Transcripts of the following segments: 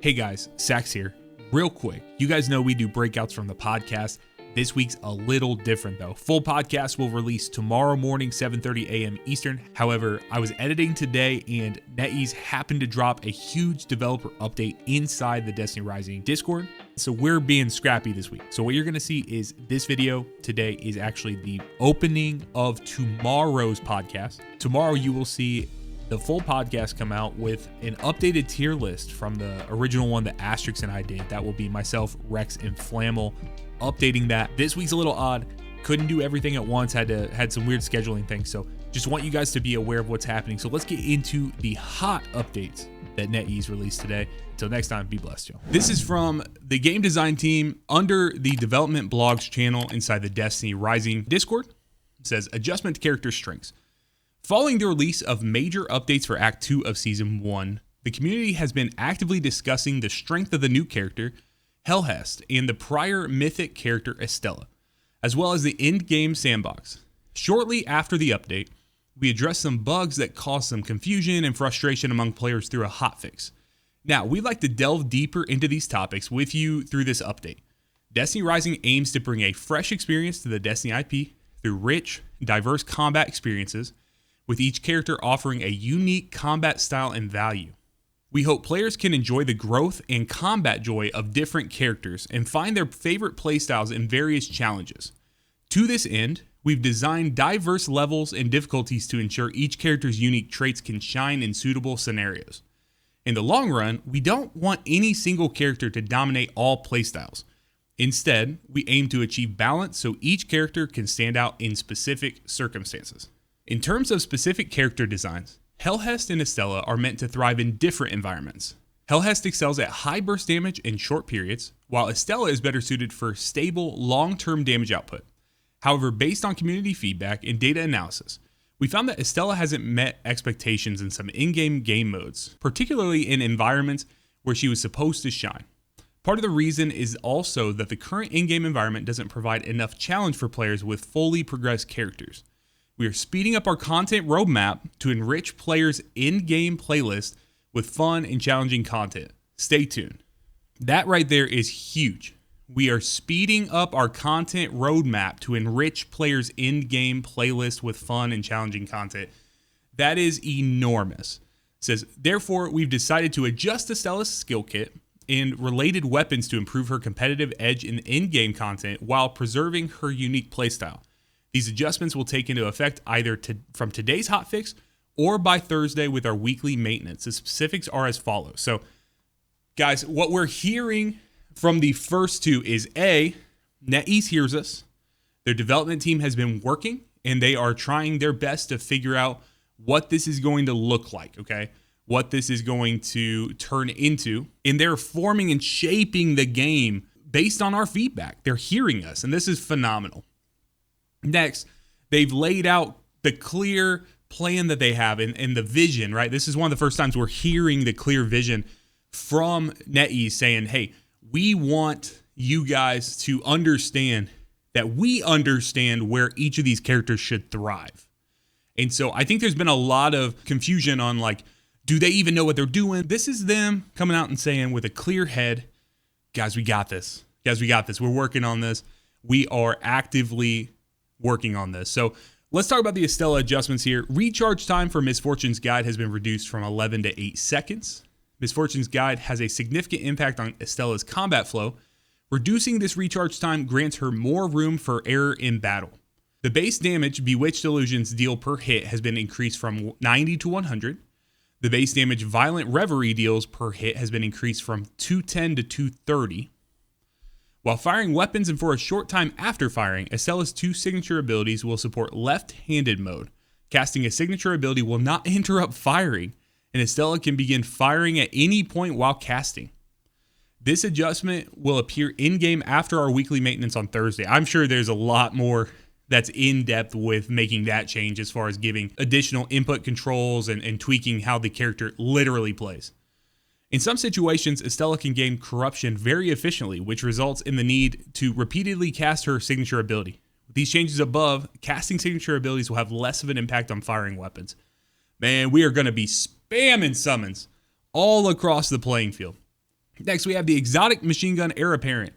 Hey guys, Sax here. Real quick, you guys know we do breakouts from the podcast. This week's a little different though. Full podcast will release tomorrow morning, 7:30 a.m. Eastern. However, I was editing today and NetEase happened to drop a huge developer update inside the Destiny Rising Discord. So we're being scrappy this week. So what you're gonna see is this video today is actually the opening of tomorrow's podcast. Tomorrow you will see the full podcast come out with an updated tier list from the original one that Asterix and I did. That will be myself, Rex, and Flammel updating that. This week's a little odd. Couldn't do everything at once. Had some weird scheduling things. So just want you guys to be aware of what's happening. So let's get into the hot updates that NetEase released today. Until next time, be blessed, y'all. This is from the game design team under the development blogs channel inside the Destiny Rising Discord. It says, adjustment to character strengths. Following the release of major updates for Act 2 of Season 1, the community has been actively discussing the strength of the new character, Hellhest, and the prior mythic character, Estella, as well as the end-game sandbox. Shortly after the update, we addressed some bugs that caused some confusion and frustration among players through a hotfix. Now, we'd like to delve deeper into these topics with you through this update. Destiny Rising aims to bring a fresh experience to the Destiny IP through rich, diverse combat experiences, with each character offering a unique combat style and value. We hope players can enjoy the growth and combat joy of different characters and find their favorite playstyles in various challenges. To this end, we've designed diverse levels and difficulties to ensure each character's unique traits can shine in suitable scenarios. In the long run, we don't want any single character to dominate all playstyles. Instead, we aim to achieve balance so each character can stand out in specific circumstances. In terms of specific character designs, Hellhest and Estella are meant to thrive in different environments. Hellhest excels at high burst damage in short periods, while Estella is better suited for stable, long-term damage output. However, based on community feedback and data analysis, we found that Estella hasn't met expectations in some in-game game modes, particularly in environments where she was supposed to shine. Part of the reason is also that the current in-game environment doesn't provide enough challenge for players with fully progressed characters. We are speeding up our content roadmap to enrich players' in-game playlist with fun and challenging content. Stay tuned. That right there is huge. We are speeding up our content roadmap to enrich players' in-game playlist with fun and challenging content. That is enormous. It says, therefore, we've decided to adjust Estella's skill kit and related weapons to improve her competitive edge in in-game content while preserving her unique playstyle. These adjustments will take into effect either from today's hotfix or by Thursday with our weekly maintenance. The specifics are as follows. So, guys, what we're hearing from the first two is A, NetEase hears us. Their development team has been working, and they are trying their best to figure out what this is going to look like, okay? What this is going to turn into. And they're forming and shaping the game based on our feedback. They're hearing us, and this is phenomenal. Next, they've laid out the clear plan that they have and the vision, right? This is one of the first times we're hearing the clear vision from NetEase saying, hey, we want you guys to understand that we understand where each of these characters should thrive. And so I think there's been a lot of confusion on like, do they even know what they're doing? This is them coming out and saying with a clear head, guys, we got this. Guys, we got this. We're working on this. We are actively working on this. So let's talk about the Estella adjustments here. Recharge time for Misfortune's Guide has been reduced from 11 to 8 seconds. Misfortune's Guide has a significant impact on Estella's combat flow. Reducing this recharge time grants her more room for error in battle. The base damage Bewitched Illusions deal per hit has been increased from 90 to 100. The base damage Violent Reverie deals per hit has been increased from 210 to 230. While firing weapons and for a short time after firing, Estella's two signature abilities will support left-handed mode. Casting a signature ability will not interrupt firing, and Estella can begin firing at any point while casting. This adjustment will appear in-game after our weekly maintenance on Thursday. I'm sure there's a lot more that's in-depth with making that change as far as giving additional input controls and tweaking how the character literally plays. In some situations, Estella can gain corruption very efficiently, which results in the need to repeatedly cast her signature ability. With these changes above, casting signature abilities will have less of an impact on firing weapons. Man, we are going to be spamming summons all across the playing field. Next, we have the exotic machine gun heir apparent.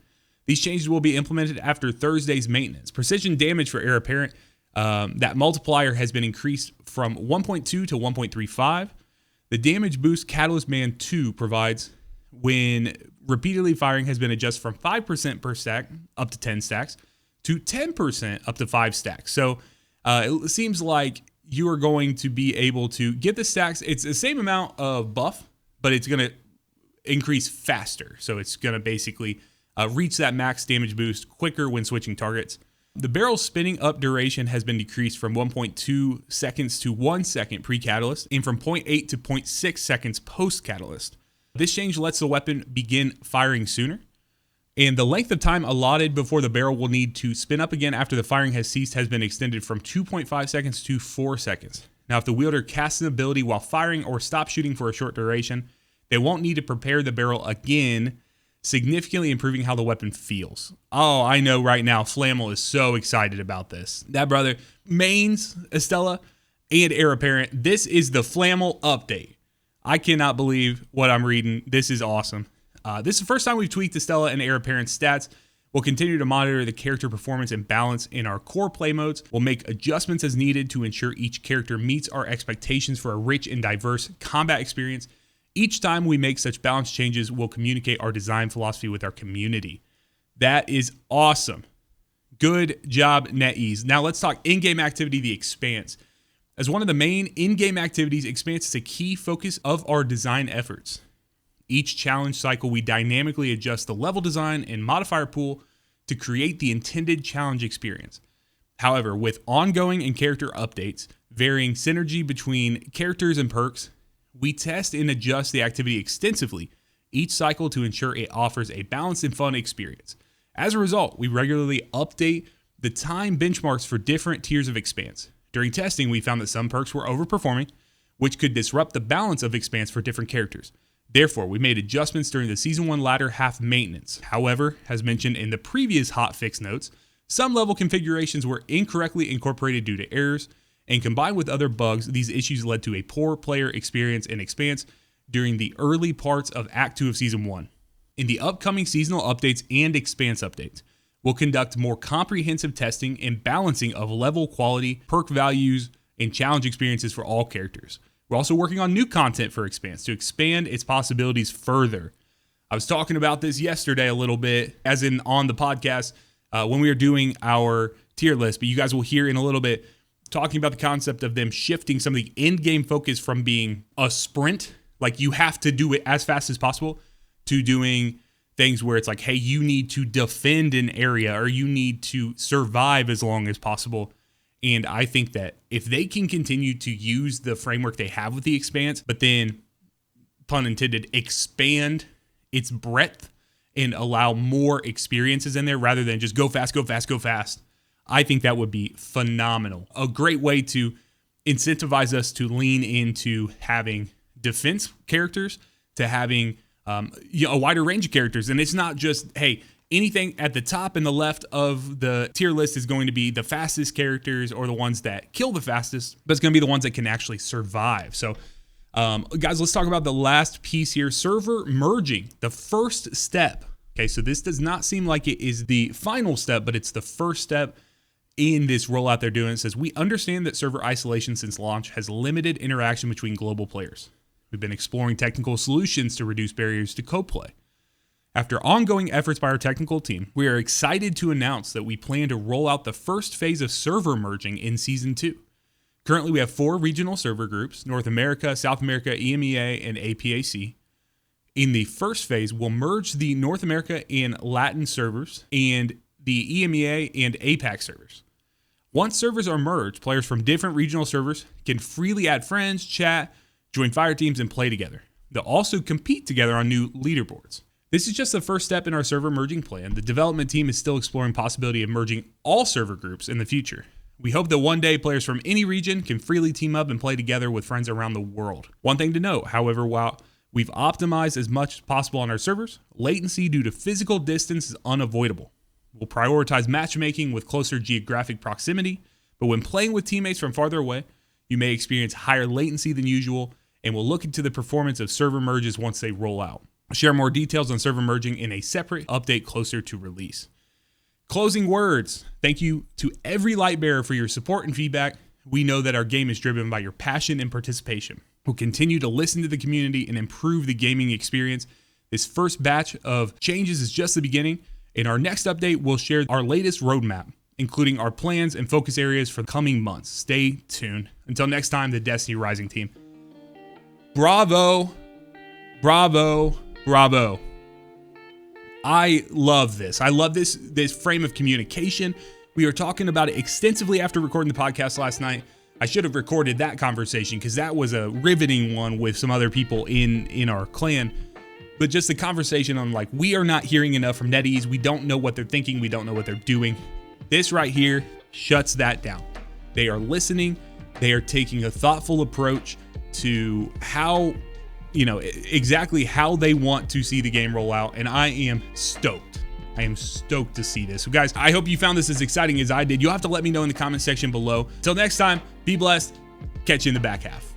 These changes will be implemented after Thursday's maintenance. Precision damage for heir apparent, that multiplier has been increased from 1.2 to 1.35. The damage boost Catalyst Man 2 provides when repeatedly firing has been adjusted from 5% per stack up to 10 stacks to 10% up to 5 stacks. So it seems like you are going to be able to get the stacks. It's the same amount of buff, but it's going to increase faster. So it's going to basically reach that max damage boost quicker when switching targets. The barrel spinning up duration has been decreased from 1.2 seconds to 1 second pre-catalyst and from 0.8 to 0.6 seconds post-catalyst. This change lets the weapon begin firing sooner. And the length of time allotted before the barrel will need to spin up again after the firing has ceased has been extended from 2.5 seconds to 4 seconds. Now, if the wielder casts an ability while firing or stops shooting for a short duration, they won't need to prepare the barrel again, significantly improving how the weapon feels. Oh, I know right now, Flammel is so excited about this. That brother, mains, Estella, and heir apparent. This is the Flammel update. I cannot believe what I'm reading. This is awesome. This is the first time we've tweaked Estella and heir apparent stats. We'll continue to monitor the character performance and balance in our core play modes. We'll make adjustments as needed to ensure each character meets our expectations for a rich and diverse combat experience. Each time we make such balance changes, we'll communicate our design philosophy with our community. That is awesome. Good job, NetEase. Now let's talk in-game activity, the Expanse. As one of the main in-game activities, Expanse is a key focus of our design efforts. Each challenge cycle, we dynamically adjust the level design and modifier pool to create the intended challenge experience. However, with ongoing and character updates, varying synergy between characters and perks, we test and adjust the activity extensively each cycle to ensure it offers a balanced and fun experience. As a result, we regularly update the time benchmarks for different tiers of Expanse. During testing, we found that some perks were overperforming, which could disrupt the balance of Expanse for different characters. Therefore, we made adjustments during the Season 1 latter half maintenance. However, as mentioned in the previous hotfix notes, some level configurations were incorrectly incorporated due to errors, and combined with other bugs, these issues led to a poor player experience in Expanse during the early parts of Act 2 of Season 1. In the upcoming seasonal updates and Expanse updates, we'll conduct more comprehensive testing and balancing of level quality, perk values, and challenge experiences for all characters. We're also working on new content for Expanse to expand its possibilities further. I was talking about this yesterday a little bit, as in on the podcast, when we were doing our tier list, but you guys will hear in a little bit talking about the concept of them shifting some of the in-game focus from being a sprint, like you have to do it as fast as possible, to doing things where it's like, hey, you need to defend an area or you need to survive as long as possible. And I think that if they can continue to use the framework they have with the Expanse, but then, pun intended, expand its breadth and allow more experiences in there rather than just go fast, go fast, go fast, I think that would be phenomenal. A great way to incentivize us to lean into having defense characters, to having a wider range of characters. And it's not just, hey, anything at the top and the left of the tier list is going to be the fastest characters or the ones that kill the fastest, but it's going to be the ones that can actually survive. So, guys, let's talk about the last piece here, server merging, the first step. Okay, so this does not seem like it is the final step, but it's the first step in this rollout they're doing. It says, we understand that server isolation since launch has limited interaction between global players. We've been exploring technical solutions to reduce barriers to co-play. After ongoing efforts by our technical team, we are excited to announce that we plan to roll out the first phase of server merging in Season 2. Currently, we have 4 regional server groups, North America, South America, EMEA, and APAC. In the first phase, we'll merge the North America and Latin servers and the EMEA and APAC servers. Once servers are merged, players from different regional servers can freely add friends, chat, join fire teams, and play together. They'll also compete together on new leaderboards. This is just the first step in our server merging plan. The development team is still exploring the possibility of merging all server groups in the future. We hope that one day players from any region can freely team up and play together with friends around the world. One thing to note, however, while we've optimized as much as possible on our servers, latency due to physical distance is unavoidable. We'll prioritize matchmaking with closer geographic proximity, but when playing with teammates from farther away, you may experience higher latency than usual, and we'll look into the performance of server merges once they roll out. I'll share more details on server merging in a separate update closer to release. Closing words. Thank you to every Lightbearer for your support and feedback. We know that our game is driven by your passion and participation. We'll continue to listen to the community and improve the gaming experience. This first batch of changes is just the beginning. In our next update, we'll share our latest roadmap, including our plans and focus areas for the coming months. Stay tuned. Until next time, the Destiny Rising team. Bravo, bravo, bravo. I love this. I love this frame of communication. We were talking about it extensively after recording the podcast last night. I should have recorded that conversation because that was a riveting one with some other people in our clan. But just the conversation on like, we are not hearing enough from NetEase. We don't know what they're thinking. We don't know what they're doing. This right here shuts that down. They are listening. They are taking a thoughtful approach to how, exactly how they want to see the game roll out. And I am stoked. I am stoked to see this. So guys, I hope you found this as exciting as I did. You'll have to let me know in the comment section below. Till next time, be blessed. Catch you in the back half.